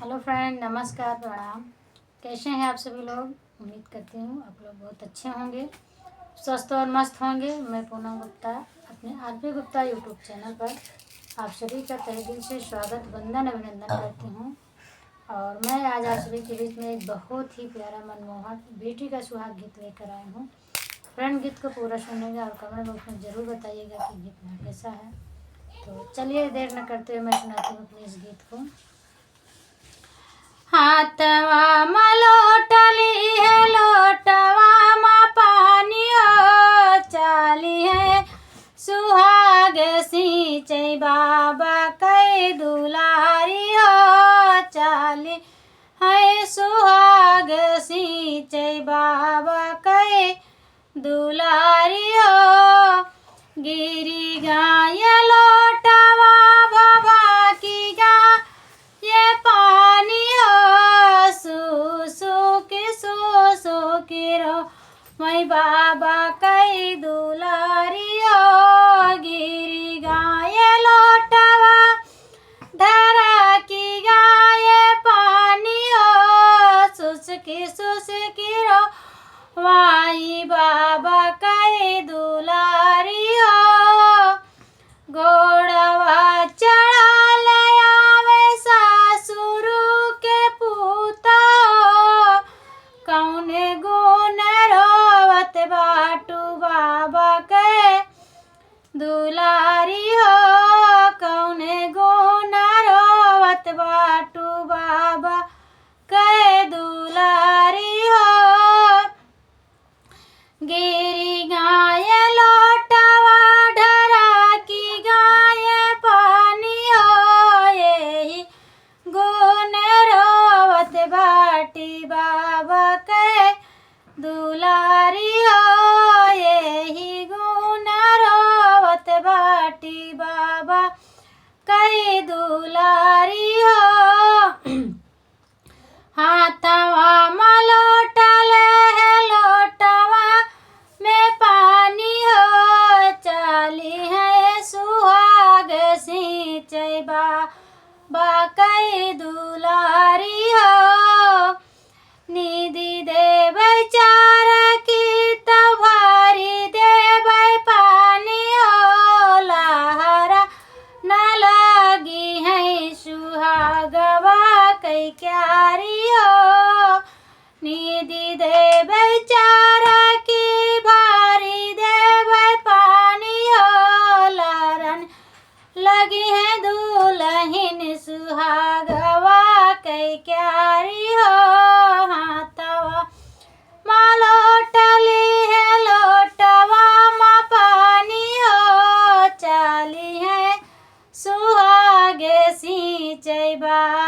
Hello friend, नमस्कार, प्रणाम। कैसे हैं आप सभी लोग? उम्मीद करती हूँ आप लोग बहुत अच्छे होंगे, स्वस्थ और मस्त होंगे। मैं पूनम गुप्ता अपने आरपी गुप्ता यूट्यूब चैनल पर आप सभी का तहे दिल से स्वागत, वंदन, अभिनंदन करती हूँ। और मैं आज आप सभी के बीच में एक बहुत ही प्यारा मनमोहक बेटी का सुहाग गीत लेकर आई हूँ। फ्रेंड, गीत को पूरा सुनेगा और कमेंट बॉक्स में ज़रूर बताइएगा कि गीत में कैसा है। तो चलिए देर न करते हुए मैं सुनाती हूँ अपने इस गीत को। हाथवा में लोटली है, लोटवा में पानी हो, चाली है सुहाग सिंचई बाबा कई दुलारी हो, चाली है सुहाग सिंचई बाबा कई दुलारी हो। गिरी गाय लोटवा बाबा की गा ये पानी हो, सू की रो मैं बाबा कई दुलारी हो। गिरी गाय लोटवा धरा की गाय पानी हो, सुसकी रो वाई बाबा कई दुलारी हो। गोड़वा चढ़ा ले आवे सासुरु के पूता, कौने गुण रोवत बाटू बाबा के दुलारी हो, कौने गुण रोवत बाटू बाबा के दुलारी हो। गिरी गाय लोटवा ढरा की गाय पानी हो, यही गुण रोवत बाटी बाबा के दुलारी हो, यही गुण रोवत बाटी बाबा कई दुलारी हो। हाथवा में लोटल है, लोटवा में पानी हो, चाली है सुहाग सिंचई बाबा कई दुलारी हो। निधि देवै चार की तभारी देवै पानी हो, लहरा न लगी है सुहागवा कई क्यारी हो। निधि देवै चार की भारी देवै पानी हो, लहरन लगी है दुलहिन सुहागवा कई क्यारी हो। हाथवा माँ लोटली है, लोटवा माँ पानी हो, चाली है सुहाग सिंचई बाबा